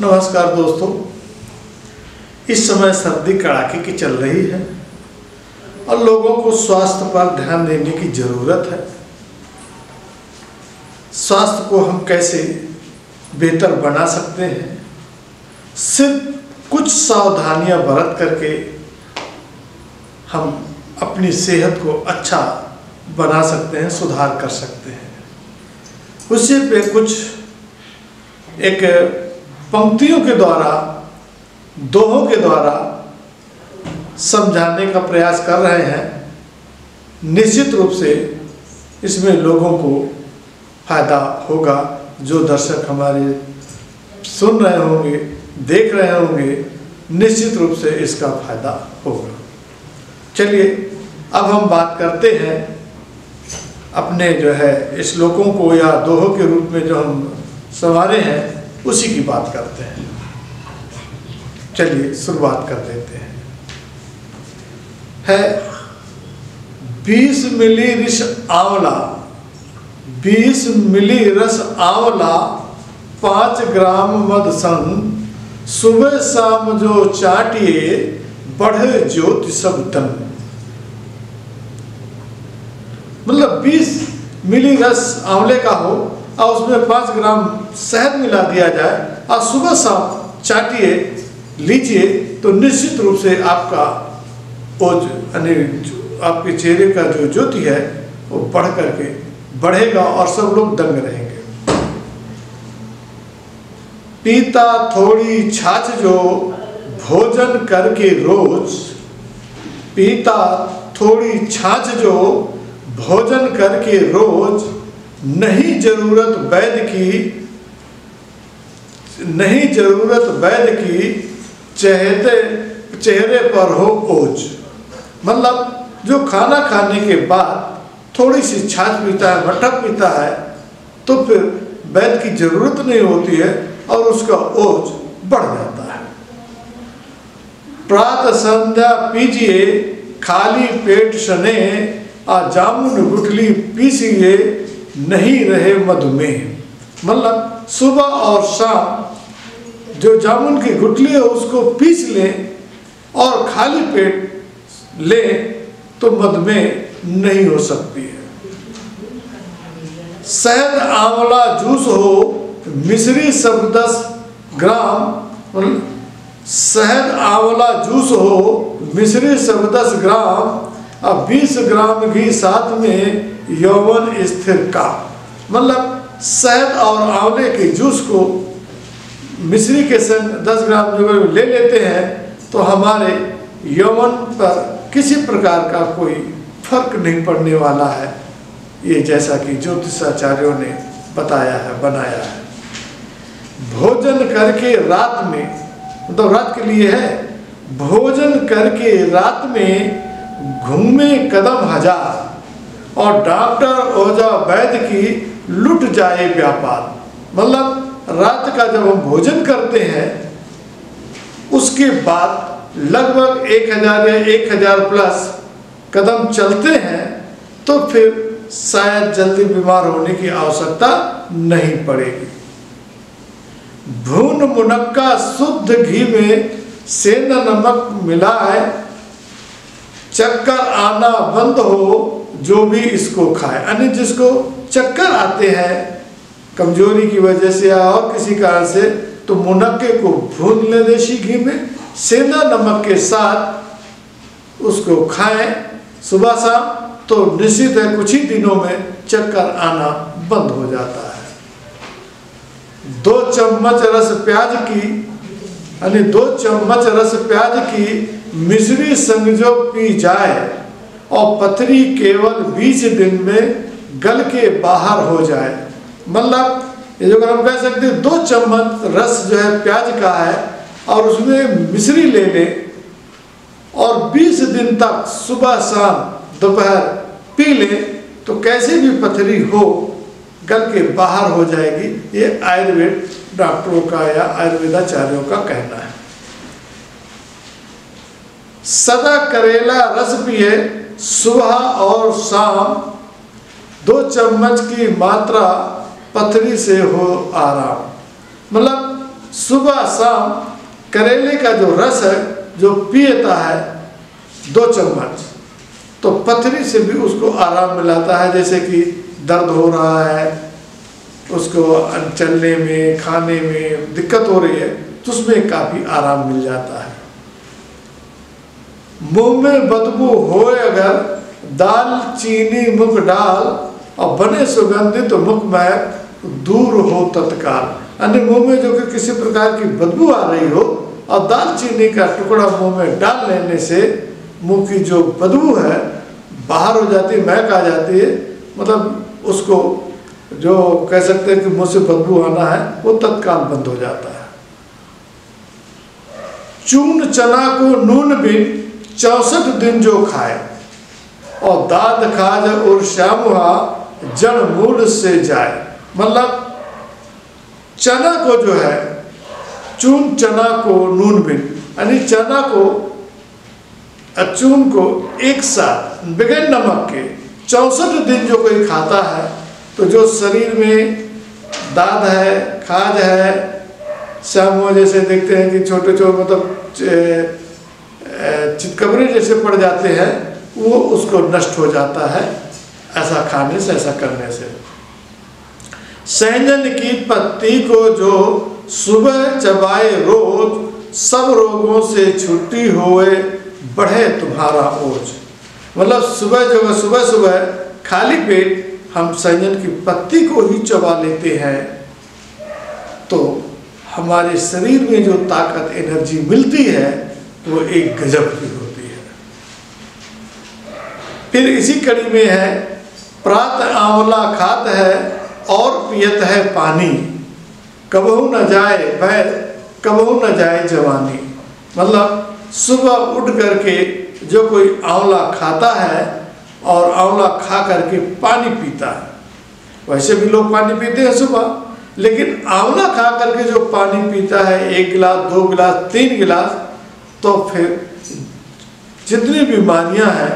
नमस्कार दोस्तों, इस समय सर्दी कड़ाके की चल रही है और लोगों को स्वास्थ्य पर ध्यान देने की ज़रूरत है। स्वास्थ्य को हम कैसे बेहतर बना सकते हैं, सिर्फ कुछ सावधानियां बरत करके हम अपनी सेहत को अच्छा बना सकते हैं, सुधार कर सकते हैं। उसी पे कुछ एक पंक्तियों के द्वारा, दोहों के द्वारा समझाने का प्रयास कर रहे हैं। निश्चित रूप से इसमें लोगों को फायदा होगा। जो दर्शक हमारे सुन रहे होंगे, देख रहे होंगे, निश्चित रूप से इसका फायदा होगा। चलिए अब हम बात करते हैं अपने जो है श्लोकों को या दोहों के रूप में जो हम संवारे हैं उसी की बात करते हैं। चलिए शुरुआत कर देते हैं। है 20 मिली रस आंवला, 20 मिली रस आंवला, 5 ग्राम मद संग, सुबह शाम जो चाटिए, बढ़े ज्योति सब दंग। मतलब 20 मिली रस आंवले का हो और उसमें 5 ग्राम शहद मिला दिया जाए और सुबह शाम चाटिए, लीजिए, तो निश्चित रूप से आपका ओज यानी आपके चेहरे का जो ज्योति है वो बढ़ करके बढ़ेगा और सब लोग दंग रहेंगे। पीता थोड़ी छाछ जो, भोजन करके रोज, पीता थोड़ी छाछ जो, भोजन करके रोज, नहीं जरूरत वैद्य की, नहीं जरूरत वैद्य की, चेहरे पर हो ओज। मतलब जो खाना खाने के बाद थोड़ी सी छाछ पीता है, मट्ठा पीता है, तो फिर वैद्य की जरूरत नहीं होती है और उसका ओज बढ़ जाता है। प्रातः संध्या पीजिए, खाली पेट सने, आ जामुन गुठली पीसिए, नहीं रहे मधुमेह। मतलब सुबह और शाम जो जामुन की गुठली है उसको पीस लें और खाली पेट लें तो मधुमेह नहीं हो सकती है। शहद आंवला जूस हो, मिश्री सब 10 ग्राम, शहद आंवला जूस हो, मिश्री सब 10 ग्राम, अब 20 ग्राम घी साथ में, यौवन स्थिर का। मतलब शहद और आंवले के जूस को मिश्री के संग 10 ग्राम जो ले लेते हैं तो हमारे यौवन पर किसी प्रकार का कोई फर्क नहीं पड़ने वाला है। ये जैसा कि ज्योतिषाचार्यों ने बताया है, बनाया है। भोजन करके रात में, मतलब रात के लिए है, भोजन करके रात में घूमे कदम हजार, और डॉक्टर ओझा वैद्य की लुट जाए व्यापार। मतलब रात का जब हम भोजन करते हैं उसके बाद लगभग 1000 या 1000 प्लस कदम चलते हैं तो फिर शायद जल्दी बीमार होने की आवश्यकता नहीं पड़ेगी। भून मुनक्का शुद्ध घी में सेंधा नमक मिलाए, चक्कर आना बंद हो जो भी इसको खाए। यानी जिसको चक्कर आते हैं कमजोरी की वजह से या और किसी कारण से, तो मुनक्के को भून ले देसी घी में, सेंधा नमक के साथ उसको खाएं सुबह शाम, तो निश्चित है कुछ ही दिनों में चक्कर आना बंद हो जाता है। 2 चम्मच रस प्याज की, यानी 2 चम्मच रस प्याज की मिश्री संग जो पी जाए और पथरी केवल 20 दिन में गल के बाहर हो जाए। मतलब ये जो हम कह सकते हैं 2 चम्मच रस जो है प्याज का है और उसमें मिश्री ले लें और 20 दिन तक सुबह शाम दोपहर पी लें तो कैसे भी पथरी हो गल के बाहर हो जाएगी। ये आयुर्वेद डॉक्टरों का या आयुर्वेदाचार्यों का कहना है। सदा करेला रस पिए, सुबह और शाम 2 चम्मच की मात्रा, पथरी से हो आराम। मतलब सुबह शाम करेले का जो रस है जो पिएता है 2 चम्मच, तो पथरी से भी उसको आराम मिलाता है। जैसे कि दर्द हो रहा है, उसको चलने में खाने में दिक्कत हो रही है, तो उसमें काफ़ी आराम मिल जाता है। मुंह में बदबू हो अगर दाल चीनी मुख डाल और बने सुगंधित तो मुख में दूर हो तत्काल। यानी मुंह में जो कि किसी प्रकार की बदबू आ रही हो और दालचीनी का टुकड़ा मुंह में डाल लेने से मुंह की जो बदबू है बाहर हो जाती है, महक आ जाती है। मतलब उसको जो कह सकते हैं कि मुंह से बदबू आना है वो तत्काल बंद हो जाता है। चून चना को नून बिन 64 दिन जो खाए और दाद खाज और श्यामुहा जड़ मूल से जाए। मतलब चना को जो है, चून चना को नून बिन, यानी चना को चून को एक साथ बगैर नमक के 64 दिन जो कोई खाता है तो जो शरीर में दाद है, खाज है, श्यामुहा जैसे देखते हैं कि छोटे छोटे मतलब चितकबरे जैसे पड़ जाते हैं, वो उसको नष्ट हो जाता है ऐसा खाने से, ऐसा करने से। सहजन की पत्ती को जो सुबह चबाए रोज सब रोगों से छुट्टी होए बढ़े तुम्हारा ओज। मतलब सुबह जो है, सुबह सुबह खाली पेट हम सहजन की पत्ती को ही चबा लेते हैं तो हमारे शरीर में जो ताकत एनर्जी मिलती है वो एक गजब की होती है। फिर इसी कड़ी में है प्रातः आंवला खात है और पियत है पानी, कबहू न जाए बैर कबहू न जाए जवानी। मतलब सुबह उठ करके जो कोई आंवला खाता है और आंवला खा करके पानी पीता है, वैसे भी लोग पानी पीते हैं सुबह, लेकिन आंवला खा करके जो पानी पीता है 1 गिलास 2 गिलास 3 गिलास, तो फिर जितनी बीमारियां हैं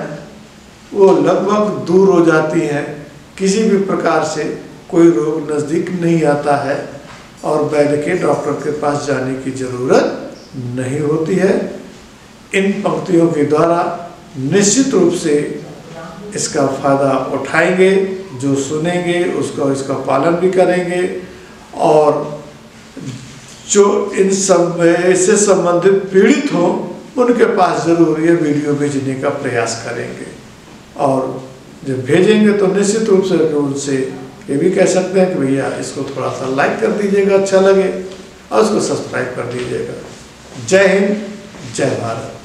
वो लगभग दूर हो जाती हैं। किसी भी प्रकार से कोई रोग नज़दीक नहीं आता है और वैद्य के डॉक्टर के पास जाने की ज़रूरत नहीं होती है। इन पंक्तियों के द्वारा निश्चित रूप से इसका फ़ायदा उठाएंगे, जो सुनेंगे उसको इसका पालन भी करेंगे और जो इन सब इससे संबंधित पीड़ित हों उनके पास ज़रूर ये वीडियो भेजने का प्रयास करेंगे। और जब भेजेंगे तो निश्चित रूप से उनसे ये भी कह सकते हैं कि भैया इसको थोड़ा सा लाइक कर दीजिएगा, अच्छा लगे, और उसको सब्सक्राइब कर दीजिएगा। जय हिंद, जय भारत।